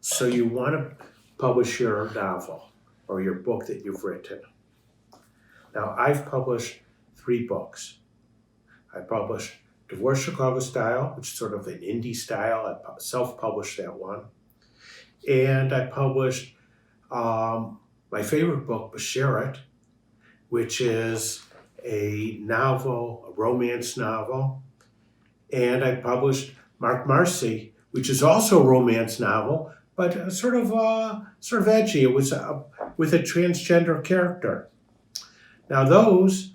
So you want to publish your novel or your book that you've written. Now, I've published 3 books. I published Divorce Chicago Style, which is sort of an indie style. I self-published that one. And I published my favorite book, Share It, which is a novel, a romance novel. And I published Mark Marcy, which is also a romance novel, but sort of edgy. It was with a transgender character. Now those,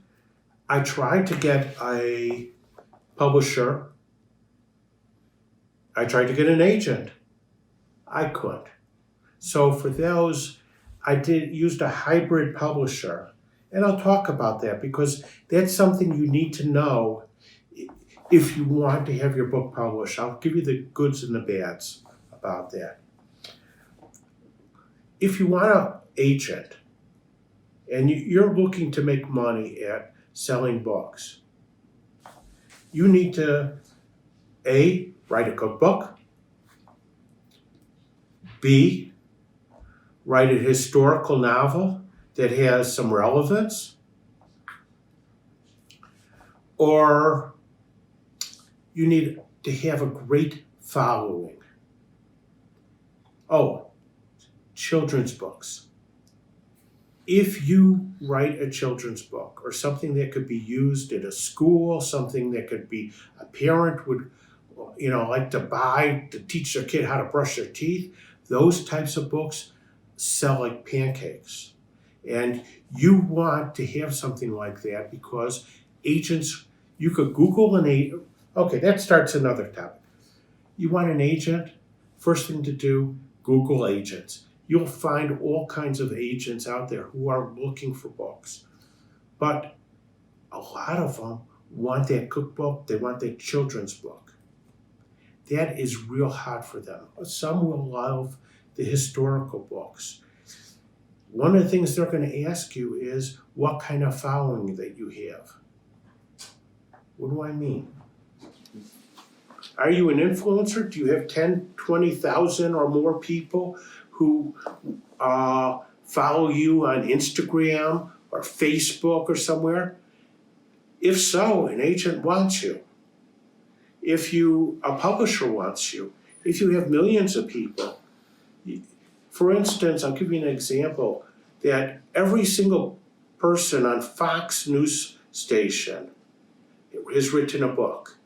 I tried to get a publisher. I tried to get an agent. I couldn't. So for those, I used a hybrid publisher. And I'll talk about that because that's something you need to know if you want to have your book published. I'll give you the goods and the bads about that. If you want an agent and you're looking to make money at selling books, you need to A, write a cookbook, B, write a historical novel that has some relevance, or you need to have a great following. Oh, children's books. If you write a children's book or something that could be used at a school, something that could be a parent would, like to buy to teach their kid how to brush their teeth, those types of books sell like pancakes. And you want to have something like that because agents, you could Google an agent. Okay, that starts another topic. You want an agent? First thing to do, Google agents. You'll find all kinds of agents out there who are looking for books. But a lot of them want that cookbook, they want that children's book. That is real hot for them. Some will love the historical books. One of the things they're going to ask you is what kind of following that you have. What do I mean? Are you an influencer? Do you have 10, 20,000 or more people who follow you on Instagram or Facebook or somewhere? If so, an agent wants you. If a publisher wants you. If you have millions of people. For instance, I'll give you an example that every single person on Fox News station has written a book.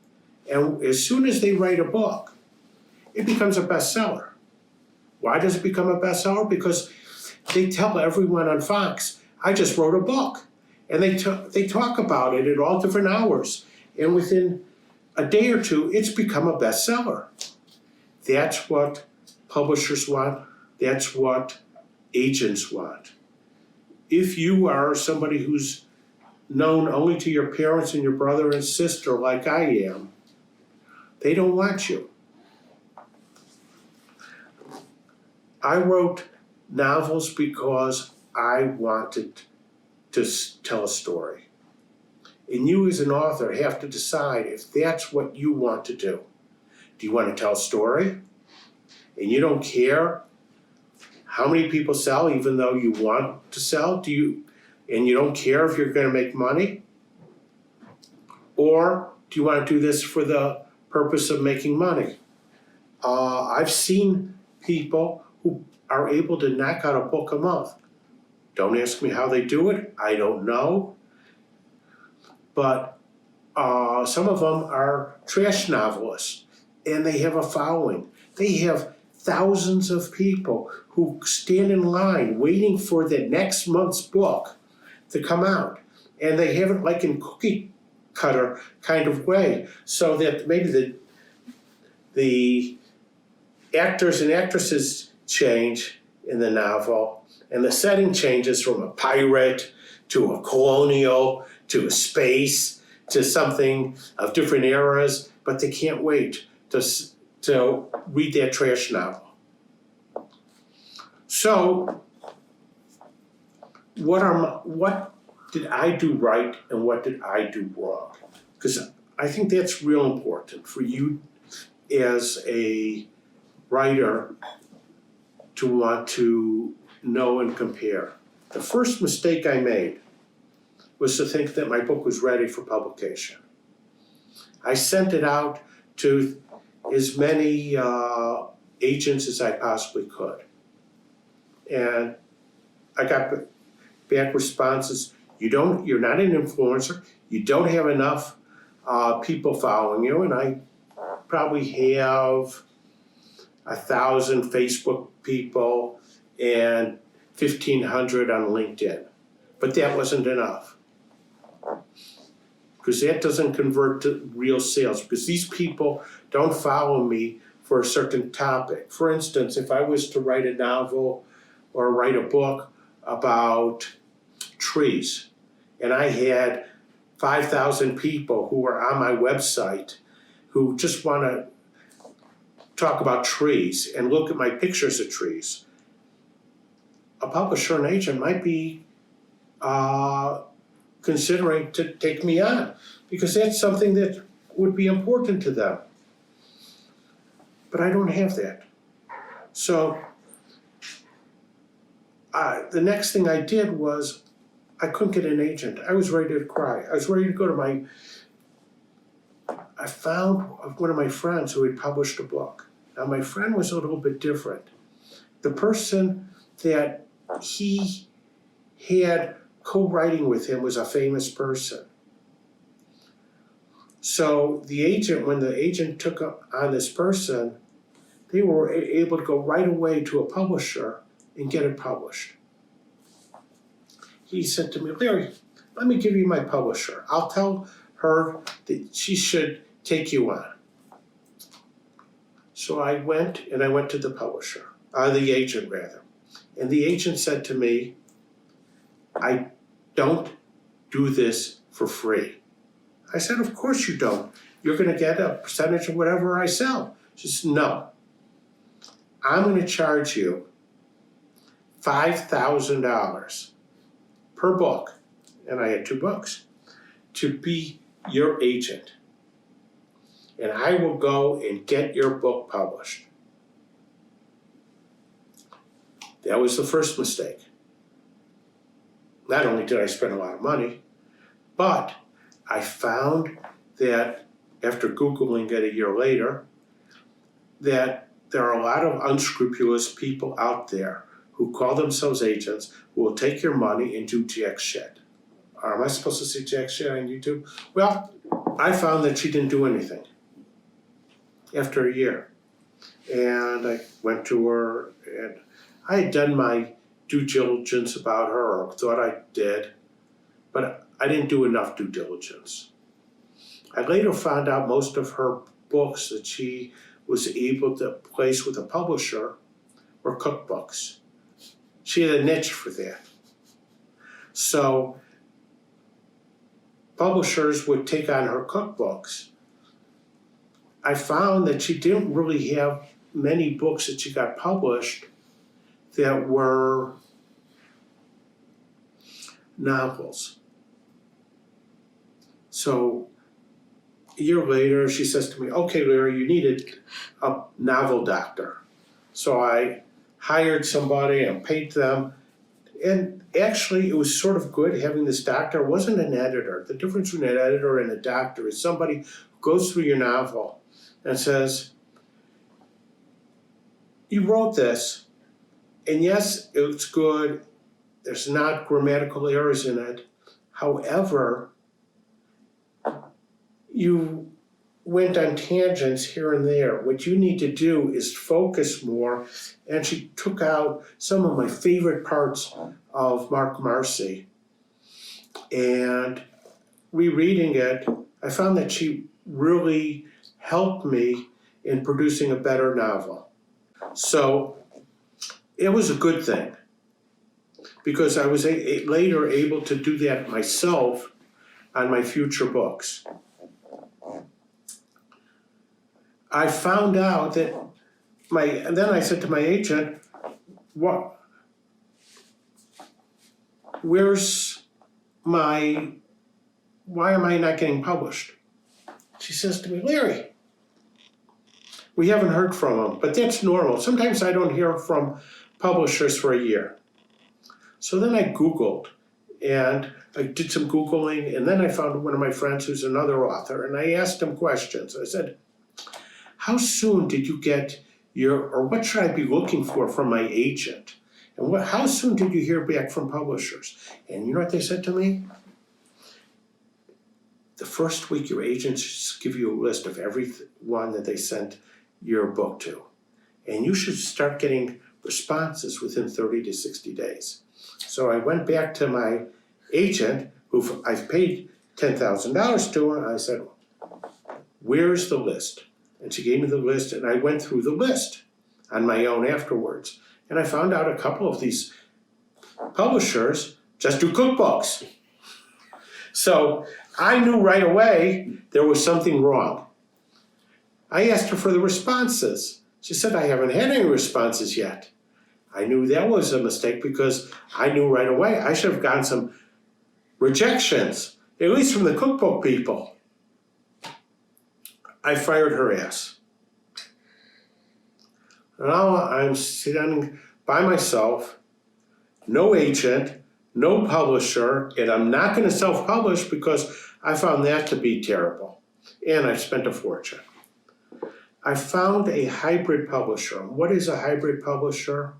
And as soon as they write a book, it becomes a bestseller. Why does it become a bestseller? Because they tell everyone on Fox, I just wrote a book. And they talk about it at all different hours. And within a day or two, it's become a bestseller. That's what publishers want. That's what agents want. If you are somebody who's known only to your parents and your brother and sister like I am, they don't want you. I wrote novels because I wanted to tell a story. And you as an author have to decide if that's what you want to do. Do you want to tell a story? And you don't care how many people sell even though you want to sell? And you don't care if you're going to make money? Or do you want to do this for the purpose of making money? I've seen people who are able to knock out a book a month. Don't ask me how they do it. I don't know. But some of them are trash novelists, and they have a following. They have thousands of people who stand in line waiting for the next month's book to come out. And they have it like in cookie cutter kind of way, so that maybe the actors and actresses change in the novel, and the setting changes from a pirate to a colonial to a space to something of different eras, but they can't wait to read that trash novel. So, what did I do right and what did I do wrong? Because I think that's real important for you as a writer to want to know and compare. The first mistake I made was to think that my book was ready for publication. I sent it out to as many agents as I possibly could. And I got back responses, you're not an influencer, you don't have enough people following you, and I probably have 1,000 Facebook people and 1,500 on LinkedIn. But that wasn't enough. Because that doesn't convert to real sales, because these people don't follow me for a certain topic. For instance, if I was to write a novel or write a book about trees, and I had 5,000 people who are on my website who just want to talk about trees and look at my pictures of trees, a publisher and agent might be considering to take me on, because that's something that would be important to them. But I don't have that. So the next thing I did was I couldn't get an agent. I was ready to cry. I was ready to go to I found one of my friends who had published a book. Now my friend was a little bit different. The person that he had co-writing with him was a famous person. So when the agent took on this person, they were able to go right away to a publisher and get it published. He said to me, Larry, let me give you my publisher. I'll tell her that she should take you on. So I went to the publisher, the agent rather. And the agent said to me, I don't do this for free. I said, of course you don't. You're going to get a percentage of whatever I sell. She said, no. I'm going to charge you $5,000 per book, and I had 2 books, to be your agent. And I will go and get your book published. That was the first mistake. Not only did I spend a lot of money, but I found that after Googling it a year later, that there are a lot of unscrupulous people out there who call themselves agents who will take your money and do jack shit. Am I supposed to say jack shit on YouTube? Well, I found that she didn't do anything after a year. And I went to her, and I had done my due diligence about her, or thought I did, but I didn't do enough due diligence. I later found out most of her books that she was able to place with a publisher were cookbooks. She had a niche for that. So publishers would take on her cookbooks. I found that she didn't really have many books that she got published that were novels. So a year later, she says to me, okay, Larry, you needed a novel doctor. So I hired somebody and paid them. And actually, it was sort of good having this doctor. It wasn't an editor. The difference between an editor and a doctor is somebody who goes through your novel and says, you wrote this, and yes, it's good. There's not grammatical errors in it. However, you went on tangents here and there. What you need to do is focus more. And she took out some of my favorite parts of Mark Marcy. And rereading it, I found that she really helped me in producing a better novel. So it was a good thing, because I was later able to do that myself on my future books. I found out that and then I said to my agent, why am I not getting published? She says to me, Larry, We haven't heard from them, but that's normal. Sometimes I don't hear from publishers for a year. So then I Googled, and I did some Googling, and then I found one of my friends who's another author, and I asked him questions. I said, how soon did you get or what should I be looking for from my agent? And how soon did you hear back from publishers? And you know what they said to me? The first week your agents give you a list of everyone that they sent your book to. And you should start getting responses within 30 to 60 days. So I went back to my agent, who I've paid $10,000 to, and I said, where's the list? And she gave me the list, and I went through the list on my own afterwards. And I found out a couple of these publishers just do cookbooks. So I knew right away there was something wrong. I asked her for the responses. She said, I haven't had any responses yet. I knew that was a mistake because I knew right away I should have gotten some rejections, at least from the cookbook people. I fired her ass. Now I'm sitting by myself, no agent, no publisher, and I'm not going to self-publish because I found that to be terrible. And I spent a fortune. I found a hybrid publisher. What is a hybrid publisher?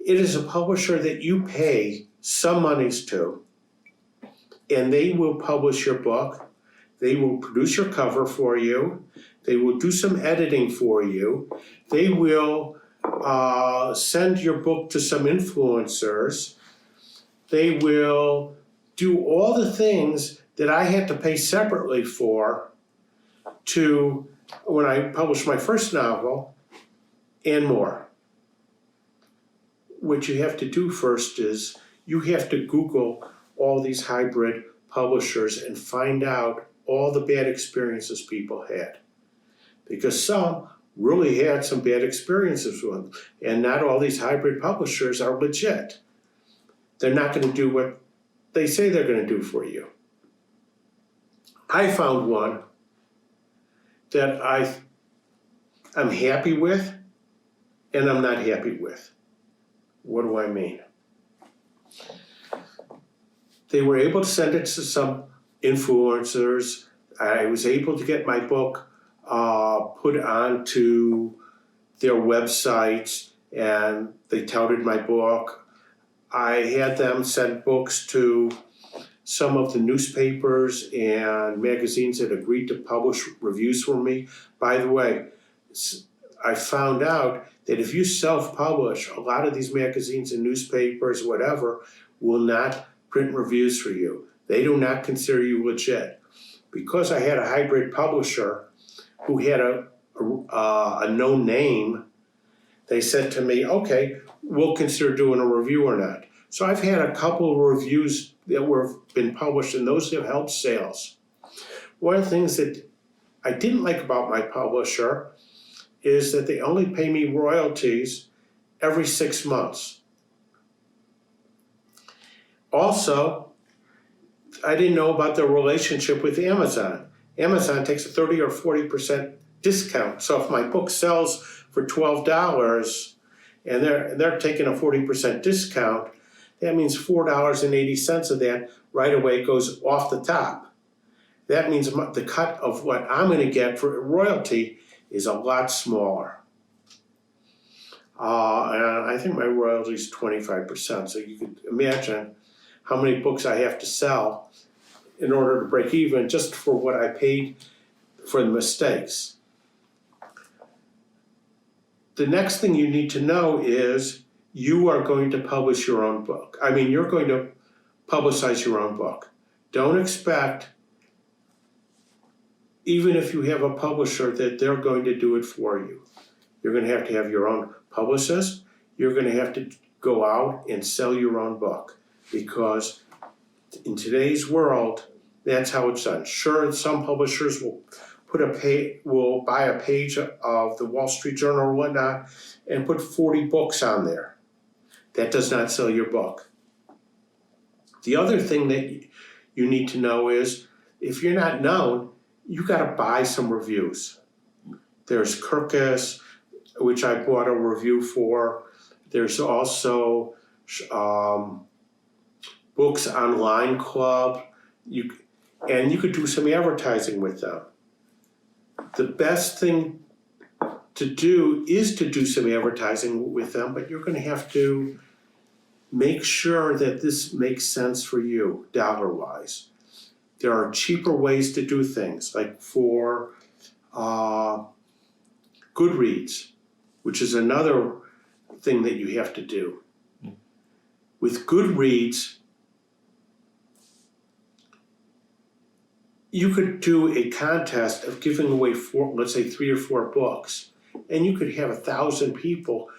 It is a publisher that you pay some monies to, and they will publish your book. They will produce your cover for you. They will do some editing for you. They will send your book to some influencers. They will do all the things that I had to pay separately for when I published my first novel and more. What you have to do first is you have to Google all these hybrid publishers and find out all the bad experiences people had. Because some really had some bad experiences with them. And not all these hybrid publishers are legit. They're not going to do what they say they're going to do for you. I found one that I'm happy with and I'm not happy with. What do I mean? They were able to send it to some influencers. I was able to get my book put onto their websites, and they touted my book. I had them send books to some of the newspapers and magazines that agreed to publish reviews for me. By the way, I found out that if you self-publish, a lot of these magazines and newspapers, whatever, will not print reviews for you. They do not consider you legit. Because I had a hybrid publisher who had a known name, they said to me, okay, we'll consider doing a review or not. So I've had a couple of reviews that been published, and those have helped sales. One of the things that I didn't like about my publisher is that they only pay me royalties every 6 months. Also, I didn't know about their relationship with Amazon. Amazon takes a 30 or 40% discount. So if my book sells for $12 and they're taking a 40% discount, that means $4.80 of that right away goes off the top. That means the cut of what I'm going to get for royalty is a lot smaller. And I think my royalty is 25%. So you can imagine how many books I have to sell in order to break even just for what I paid for the mistakes. The next thing you need to know is you are going to publish your own book. You're going to publicize your own book. Don't expect, even if you have a publisher, that they're going to do it for you. You're going to have your own publicist. You're going to have to go out and sell your own book, because in today's world, that's how it's done. Sure, some publishers will buy a page of the Wall Street Journal or whatnot and put 40 books on there. That does not sell your book. The other thing that you need to know is, if you're not known, you got to buy some reviews. There's Kirkus, which I bought a review for. There's also Books Online Club. You could do some advertising with them. The best thing to do is to do some advertising with them, but you're going to have to make sure that this makes sense for you dollar-wise. There are cheaper ways to do things, like for Goodreads, which is another thing that you have to do. With Goodreads, you could do a contest of giving away let's say 3 or 4 books, and you could have 1,000 people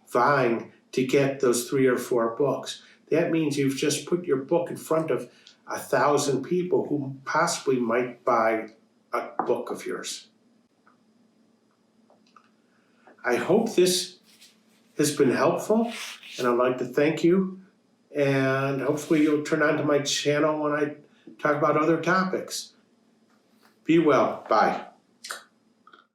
vying to get those 3 or 4 books. That means you've just put your book in front of 1,000 people who possibly might buy a book of yours. I hope this has been helpful, and I'd like to thank you, and hopefully you'll turn on to my channel when I talk about other topics. Be well. Bye.